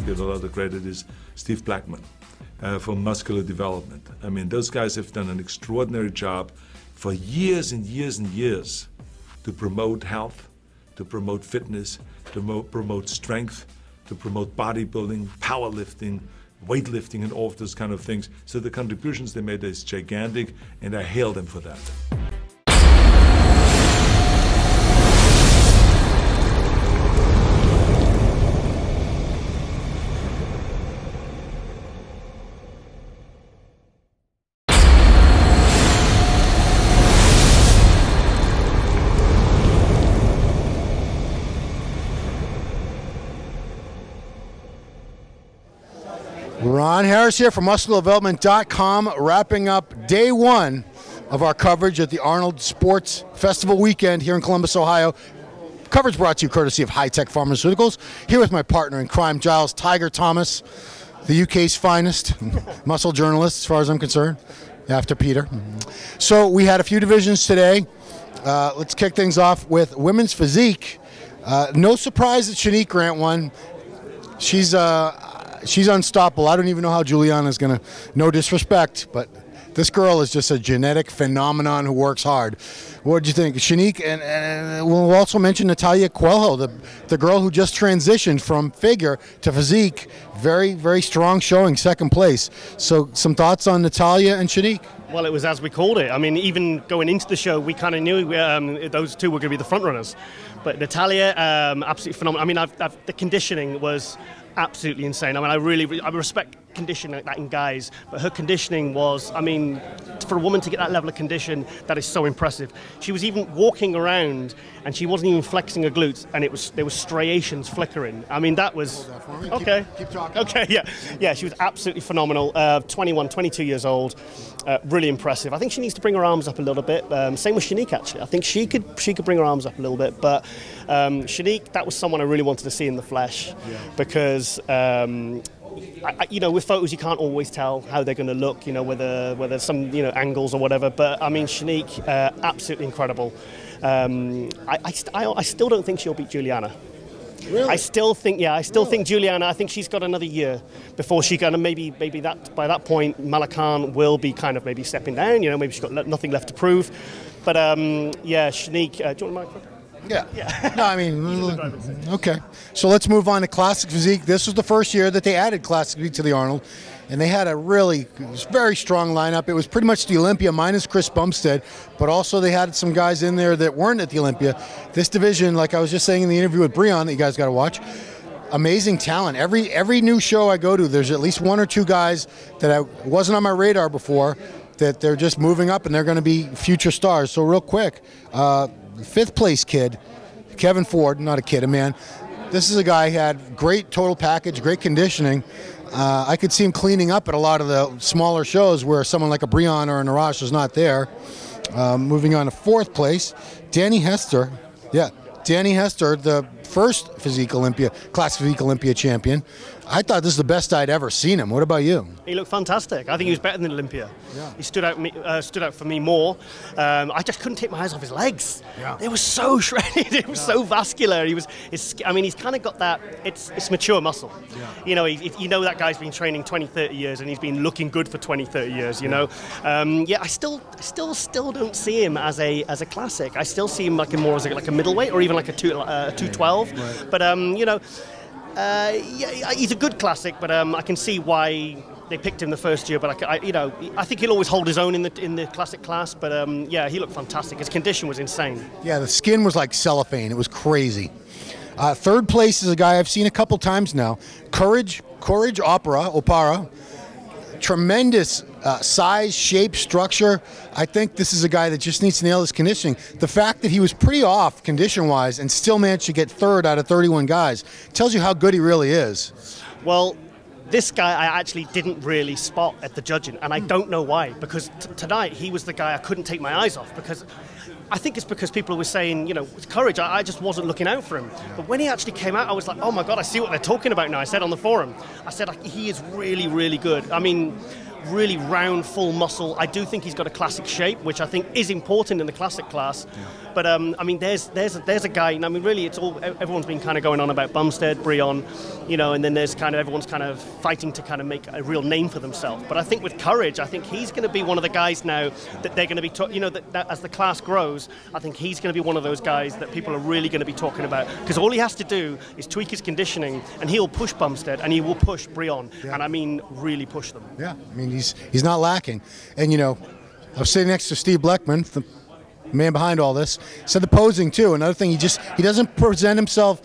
give a lot of credit, is Steve Blackman for Muscular Development. I mean, those guys have done an extraordinary job for years and years and years to promote health, to promote fitness, to promote strength, to promote bodybuilding, powerlifting, weightlifting, and all of those kind of things. So the contributions they made is gigantic, and I hail them for that. Ron Harris here from MuscularDevelopment.com, wrapping up day one of our coverage at the Arnold Sports Festival weekend here in Columbus, Ohio. Coverage brought to you courtesy of High Tech Pharmaceuticals. Here with my partner in crime, Giles Tiger Thomas, the UK's finest muscle journalist, as far as I'm concerned, after Peter. So we had a few divisions today. Let's kick things off with women's physique. No surprise that Shanique Grant won. She's unstoppable. I don't even know how Juliana's going to, no disrespect, but this girl is just a genetic phenomenon who works hard. What did you think? Shanique, and we'll also mention Natalia Coelho, the girl who just transitioned from figure to physique. Very, very strong showing, second place. So some thoughts on Natalia and Shanique? Well, it was as we called it. I mean, even going into the show, we kind of knew those two were going to be the front runners. But Natalia, absolutely phenomenal. I mean, the conditioning was absolutely insane. I mean, I respect conditioning like that in guys, but her conditioning was, I mean, for a woman to get that level of condition, that is so impressive. She was even walking around and she wasn't even flexing her glutes, and there was striations flickering. I mean, that was okay. Keep talking. Okay, yeah, she was absolutely phenomenal. 21, 22 years old, really impressive. I think she needs to bring her arms up a little bit. Same with Shanique, actually. I think she could bring her arms up a little bit, but Shanique, that was someone I really wanted to see in the flesh, because. You know, with photos you can't always tell how they're going to look, you know, whether some, you know, angles or whatever, but I mean, Shanique, absolutely incredible. I still don't think she'll beat Juliana. Really? I still think Juliana, I think she's got another year before she can, maybe that by that point Malakan will be kind of maybe stepping down, you know, maybe she's got nothing left to prove. But yeah, Shanique, do you want a microphone? Yeah. No, I mean, okay. So let's move on to Classic Physique. This was the first year that they added Classic Physique to the Arnold, and they had a very strong lineup. It was pretty much the Olympia minus Chris Bumstead, but also they had some guys in there that weren't at the Olympia. This division, like I was just saying in the interview with Breon that you guys got to watch, amazing talent. Every new show I go to, there's at least one or two guys that wasn't on my radar before that they're just moving up and they're going to be future stars. So real quick, fifth place kid, Kevin Ford, not a kid, a man. This is a guy who had great total package, great conditioning. I could see him cleaning up at a lot of the smaller shows where someone like a Breon or a Narash is not there. Moving on to fourth place, Danny Hester. Yeah, Danny Hester, the first Classic Physique Olympia champion. I thought this is the best I'd ever seen him. What about you? He looked fantastic. I think he was better than Olympia. Yeah. He stood out for me more. I just couldn't take my eyes off his legs. Yeah. They were so shredded. It was so vascular. I mean, he's kind of got that. It's mature muscle. Yeah. You know, you know that guy's been training 20, 30 years, and he's been looking good for 20, 30 years. You know. Yeah, I still don't see him as a classic. I still see him like more as like a middleweight or even like a 212. Right. But you know. Yeah, he's a good classic, but I can see why they picked him the first year. But I think he'll always hold his own in the classic class. But yeah, he looked fantastic. His condition was insane. Yeah, the skin was like cellophane. It was crazy. Third place is a guy I've seen a couple times now. Courage Opara. Tremendous size, shape, structure. I think this is a guy that just needs to nail his conditioning. The fact that he was pretty off condition-wise and still managed to get third out of 31 guys tells you how good he really is. Well, this guy I actually didn't really spot at the judging, and I don't know why, because tonight he was the guy I couldn't take my eyes off, because I think it's because people were saying, you know, with Courage, I just wasn't looking out for him. But when he actually came out, I was like, oh my God, I see what they're talking about now. I said on the forum, I said, he is really, really good. I mean, really round, full muscle. I do think he's got a classic shape, which I think is important in the classic class. Yeah. But I mean, there's a guy. I mean, really, it's all everyone's been kind of going on about Bumstead, Brion, you know, and then there's kind of everyone's kind of fighting to kind of make a real name for themselves. But I think with Courage, I think he's going to be one of the guys now that they're going to be, you know, that as the class grows, I think he's going to be one of those guys that people are really going to be talking about, because all he has to do is tweak his conditioning, and he'll push Bumstead and he will push Brion, and I mean really push them. Yeah, I mean he's not lacking, and you know, I was sitting next to Steve Bleckman, the man behind all this. Said the posing too. Another thing, he doesn't present himself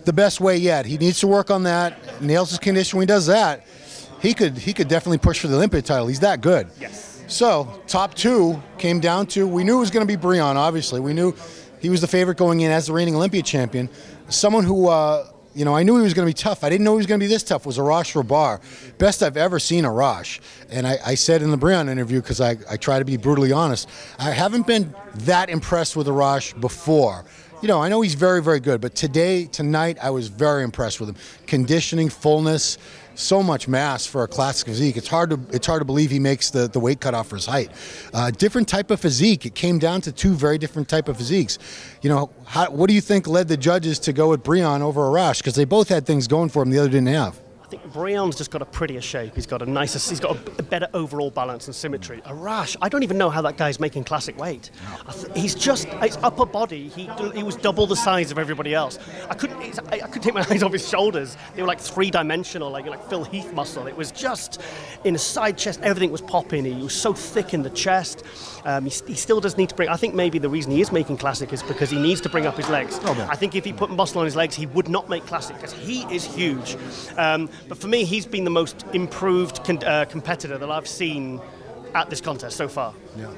the best way yet. He needs to work on that. Nails his condition. When he does that, he could definitely push for the Olympia title. He's that good. Yes. So top two came down to, we knew it was going to be Brion. Obviously, we knew he was the favorite going in as the reigning Olympia champion. Someone who. You know, I knew he was going to be tough. I didn't know he was going to be this tough. Was Arash Rabar. Best I've ever seen Arash. And I said in the Brion interview, because I try to be brutally honest, I haven't been that impressed with Arash before. You know, I know he's very, very good, but tonight, I was very impressed with him. Conditioning, fullness, so much mass for a classic physique. It's hard to believe he makes the weight cutoff for his height. Different type of physique. It came down to two very different type of physiques. You know, what do you think led the judges to go with Brion over Arash? Because they both had things going for him the other didn't have. I think Brion's just got a prettier shape. He's got a better overall balance and symmetry. Arash, I don't even know how that guy's making classic weight. He's just, his upper body, he was double the size of everybody else. I couldn't take my eyes off his shoulders. They were like three-dimensional, like Phil Heath muscle. It was just, in his side chest, everything was popping. He was so thick in the chest. He still does need to bring, I think maybe the reason he is making classic is because he needs to bring up his legs. I think if he put muscle on his legs, he would not make classic, because he is huge. But for me, he's been the most improved competitor that I've seen at this contest so far. Yeah.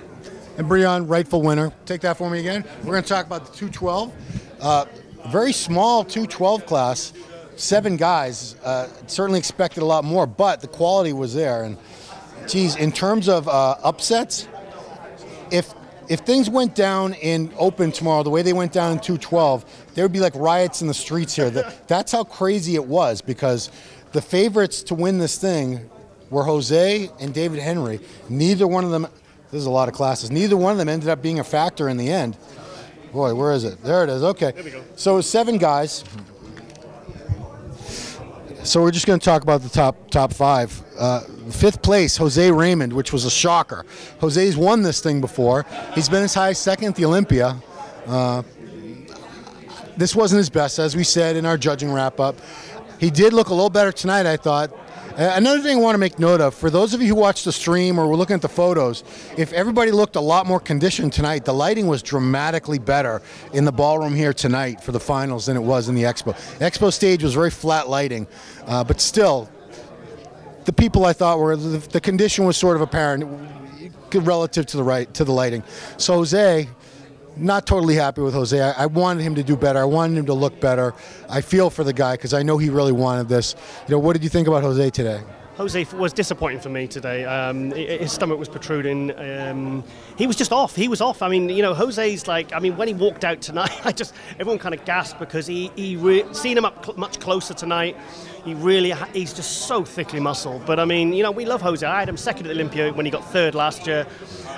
And Brion, rightful winner. Take that for me again. We're going to talk about the 212. Very small 212 class. 7 guys. Certainly expected a lot more, but the quality was there. And geez, in terms of upsets, if things went down in open tomorrow the way they went down in 212, there would be like riots in the streets here. That's how crazy it was, because the favorites to win this thing were Jose and David Henry. Neither one of them, there's a lot of classes, neither one of them ended up being a factor in the end. Boy, where is it? There it is, okay. There we go. So it was 7 guys. So we're just going to talk about the top 5. 5th place, Jose Raymond, which was a shocker. Jose's won this thing before. He's been as high as 2nd at the Olympia. This wasn't his best, as we said in our judging wrap-up. He did look a little better tonight, I thought. Another thing I want to make note of, for those of you who watched the stream or were looking at the photos, if everybody looked a lot more conditioned tonight, the lighting was dramatically better in the ballroom here tonight for the finals than it was in the Expo. The Expo stage was very flat lighting, but still, the people I thought were, the condition was sort of apparent relative to the lighting. So Jose, not totally happy with Jose. I wanted him to do better. I wanted him to look better. I feel for the guy because I know he really wanted this. You know, what did you think about Jose today? Jose was disappointing for me today. His stomach was protruding. He was just off. He was off. I mean, you know, Jose's like, I mean, when he walked out tonight, everyone kind of gasped, because seen him up much closer tonight. He's just so thickly muscled. But I mean, you know, we love Jose. I had him 2nd at the Olympia when he got 3rd last year.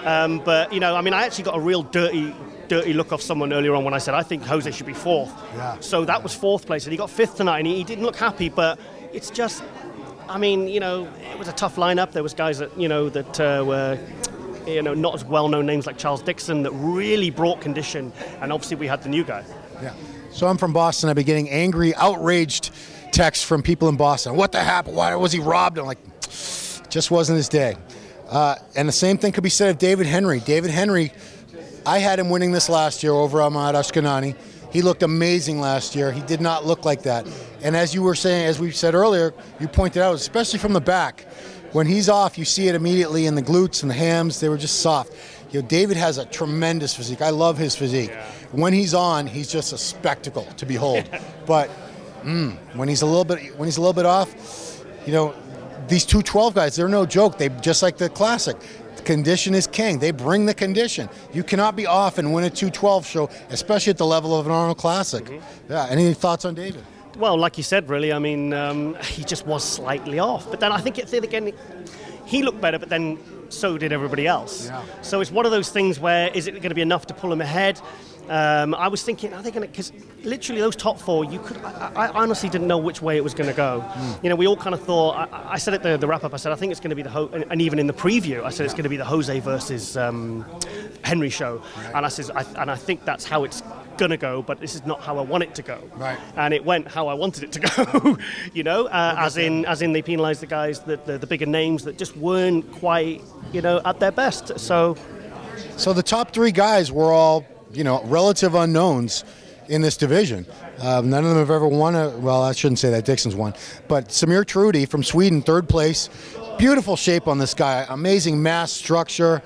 But you know, I mean, I actually got a real dirty look off someone earlier on when I said I think Jose should be 4th. Yeah. So that was 4th place, and he got 5th tonight, and he didn't look happy. But it's just, I mean, you know, it was a tough lineup. There was guys that were, you know, not as well-known names like Charles Dixon that really brought condition, and obviously we had the new guy. Yeah. So I'm from Boston. I've been getting angry, outraged texts from people in Boston. What the happened? Why was he robbed? I'm like, just wasn't his day. And the same thing could be said of David Henry. David Henry, I had him winning this last year over Ahmad Ashkenani. He looked amazing last year. He did not look like that. And as you were saying, as we said earlier, you pointed out, especially from the back, when he's off, you see it immediately in the glutes and the hams. They were just soft. You know, David has a tremendous physique. I love his physique. Yeah. When he's on, he's just a spectacle to behold. But when he's a little bit off, you know, these 212 guys, they're no joke. They just like the Classic. Condition is king. They bring the condition. You cannot be off and win a 212 show, especially at the level of an Arnold Classic. Mm-hmm. Yeah. Any thoughts on David? Well, like you said, really, I mean, he just was slightly off. But then I think again, he looked better, but then so did everybody else. Yeah. So it's one of those things where, is it going to be enough to pull him ahead? I was thinking, are they going to, because literally those top four, I honestly didn't know which way it was going to go. You know, we all kind of thought, I said at the wrap-up, I said, I think it's going to be and even in the preview, I said it's going to be the Jose versus Henry show. And I think that's how it's going to go, but this is not how I want it to go. Right. And it went how I wanted it to go, you know, as in they penalised the guys, the bigger names that just weren't quite, you know, at their best. So the top three guys were all, you know, relative unknowns in this division. None of them have ever won well, I shouldn't say that, Dixon's won. But Samir Trudi from Sweden, third place. Beautiful shape on this guy, amazing mass structure.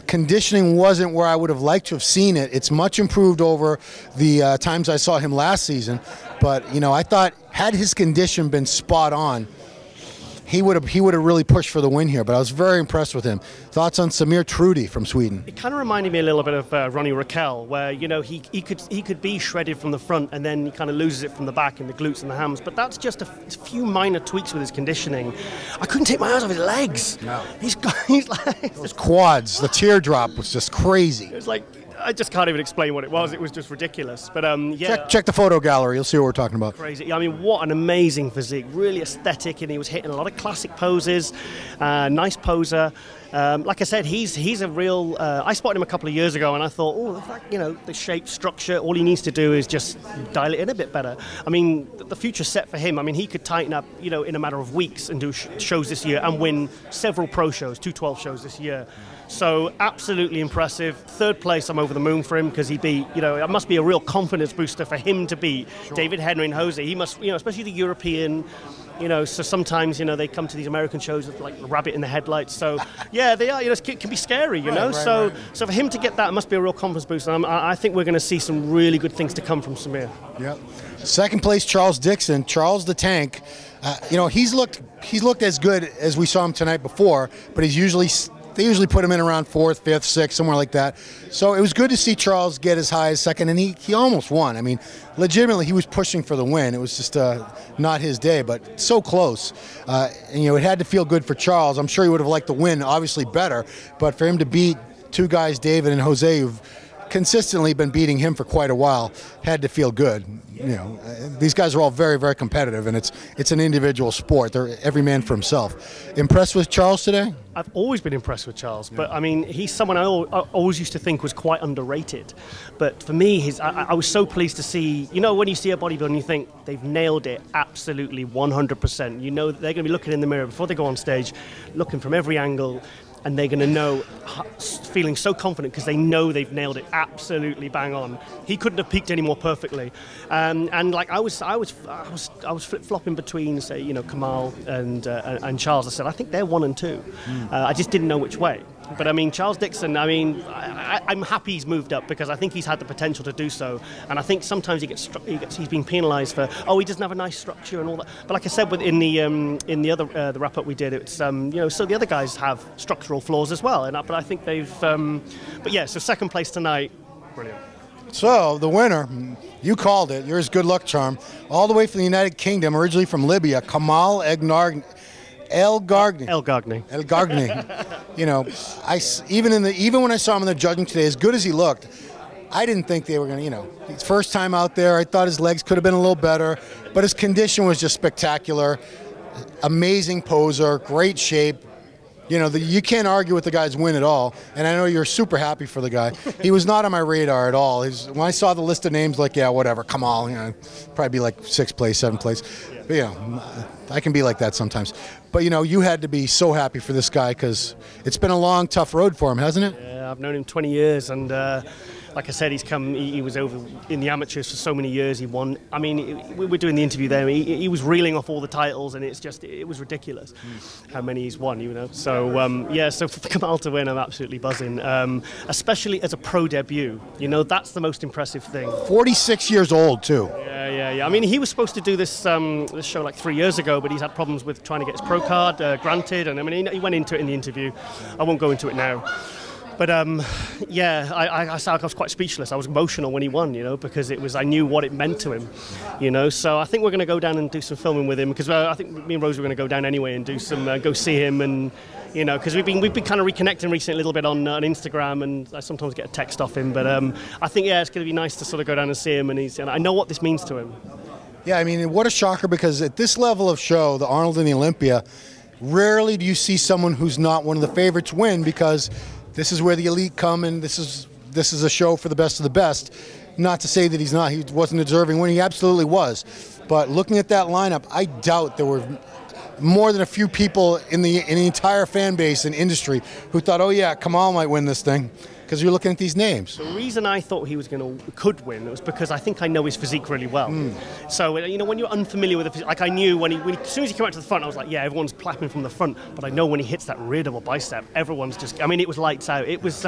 Conditioning wasn't where I would have liked to have seen it. It's much improved over the times I saw him last season. But, you know, I thought had his condition been spot on, he would have really pushed for the win here, but I was very impressed with him. Thoughts on Samir Trudi from Sweden? It kind of reminded me a little bit of Ronnie Raquel, where, you know, he could be shredded from the front and then he kind of loses it from the back in the glutes and the hams, but that's just a few minor tweaks with his conditioning. I couldn't take my eyes off his legs. No. He's like... Those quads, the teardrop was just crazy. It was like... I just can't even explain what it was. It was just ridiculous. But yeah, check the photo gallery. You'll see what we're talking about. Crazy. I mean, what an amazing physique. Really aesthetic, and he was hitting a lot of classic poses. Nice poser. Like I said, he's a real. I spotted him a couple of years ago, and I thought, oh, the fact, you know, the shape, structure. All he needs to do is just dial it in a bit better. I mean, the future's set for him. I mean, he could tighten up, you know, in a matter of weeks and do shows this year and win several pro shows, 212 shows this year. So absolutely impressive. Third place, I'm over the moon for him because he beat, you know, it must be a real confidence booster for him to beat David Henry and Jose. He must, you know, especially the European, you know, so sometimes, you know, they come to these American shows with like a rabbit in the headlights. So yeah, they are, you know, it can be scary, you know. So for him to get that, it must be a real confidence booster. And I think we're going to see some really good things to come from Samir. Yep. Second place, Charles Dixon. Charles the Tank. You know, he's looked as good as we saw him tonight before, but they usually put him in around 4th, 5th, 6th, somewhere like that. So it was good to see Charles get as high as second, and he almost won. I mean, legitimately, he was pushing for the win. It was just not his day, but so close. And, you know, it had to feel good for Charles. I'm sure he would have liked the win, obviously better, but for him to beat two guys, David and Jose, who've consistently been beating him for quite a while, had to feel good. You know, these guys are all very, very competitive, and it's an individual sport. They're every man for himself. Impressed with Charles today? I've always been impressed with Charles, but I mean, he's someone I always used to think was quite underrated. But for me, I was so pleased to see, you know, when you see a bodybuilder and you think they've nailed it absolutely 100%. You know that they're going to be looking in the mirror before they go on stage, looking from every angle, and they're going to know, feeling so confident because they know they've nailed it absolutely bang on. He couldn't have peaked any more perfectly, and like I was flip-flopping between, say, you know, Kamal and Charles. I said I think they're 1 and 2. I just didn't know which way. But I mean, Charles Dixon, I mean, I'm happy he's moved up because I think he's had the potential to do so. And I think sometimes he's been penalised for, oh, he doesn't have a nice structure and all that. But like I said, in the other the wrap-up we did, it's you know, so the other guys have structural flaws as well. But I think they've, but yeah, so second place tonight, brilliant. So the winner, you called it. You're his good luck charm. All the way from the United Kingdom, originally from Libya, Kamal El Gargni. You know, even when I saw him in the judging today, as good as he looked, I didn't think they were going to, you know, his first time out there, I thought his legs could have been a little better, but his condition was just spectacular. Amazing poser, great shape. You know, you can't argue with the guy's win at all, and I know you're super happy for the guy. He was not on my radar at all. When I saw the list of names, like, yeah, whatever, Kamal, you know, probably be like 6th place, 7th place. But, you know, I can be like that sometimes. But, you know, you had to be so happy for this guy because it's been a long, tough road for him, hasn't it? Yeah, I've known him 20 years, and like I said, he was over in the amateurs for so many years. He won. I mean, we were doing the interview there. He was reeling off all the titles, and it was ridiculous how many he's won, you know. So, yeah, so for Kamal to win, I'm absolutely buzzing, especially as a pro debut. You know, that's the most impressive thing. 46 years old, too. Yeah. I mean, he was supposed to do this show like 3 years ago, but he's had problems with trying to get his pro card granted, and I mean, he went into it in the interview. I won't go into it now. But yeah, I was quite speechless. I was emotional when he won, you know, because I knew what it meant to him, you know. So I think we're going to go down and do some filming with him because I think me and Rose were going to go down anyway and do some go see him and You know, because we've been kind of reconnecting recently a little bit on Instagram, and I sometimes get a text off him. But I think it's going to be nice to sort of go down and see him, and I know what this means to him. Yeah, I mean, what a shocker, because at this level of show, the Arnold and the Olympia, rarely do you see someone who's not one of the favorites win, because this is where the elite come, and this is a show for the best of the best. Not to say that he wasn't deserving when he absolutely was. But looking at that lineup, I doubt there were more than a few people in the entire fan base and industry who thought, oh yeah, Kamal might win this thing. Because you're looking at these names. The reason I thought he could win was because I think I know his physique really well. So, you know, when you're unfamiliar with the physique, like I knew when as soon as he came out to the front, I was like, yeah, everyone's clapping from the front. But I know when he hits that rear double bicep, everyone's just, I mean, it was lights out. It was,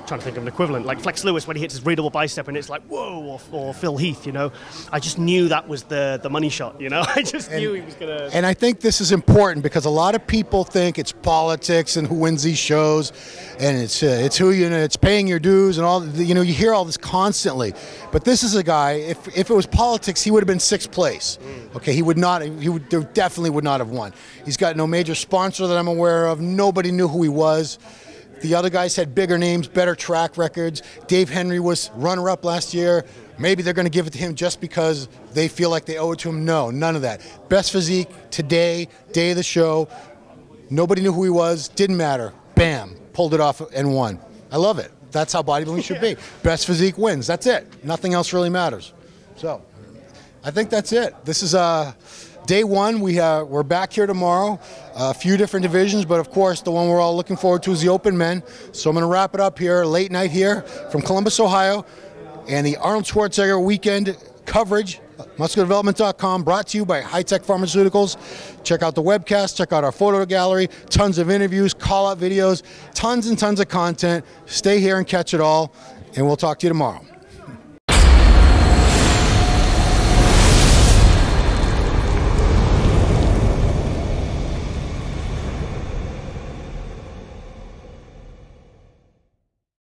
trying to think of an equivalent, like Flex Lewis when he hits his rear double bicep and it's like, whoa, or Phil Heath, you know. I just knew that was the money shot, you know. I just knew he was going to. And I think this is important because a lot of people think it's politics and who wins these shows, and it's who, you know, it's paying your dues and all, you know, you hear all this constantly. But this is a guy, if it was politics, he would have been 6th place. Okay, there definitely would not have won. He's got no major sponsor that I'm aware of. Nobody knew who he was. The other guys had bigger names, better track records. Dave Henry was runner-up last year. Maybe they're going to give it to him just because they feel like they owe it to him. No, none of that. Best physique today, day of the show. Nobody knew who he was. Didn't matter. Bam. Pulled it off and won. I love it. That's how bodybuilding should be. Best physique wins. That's it. Nothing else really matters. So, I think that's it. This is day one. We're back here tomorrow. A few different divisions, but of course the one we're all looking forward to is the open men. So I'm going to wrap it up here, late night here from Columbus, Ohio, and the Arnold Schwarzenegger weekend coverage. MuscularDevelopment.com, brought to you by High Tech Pharmaceuticals. Check out the webcast, check out our photo gallery, tons of interviews, call-out videos, tons and tons of content. Stay here and catch it all, and we'll talk to you tomorrow.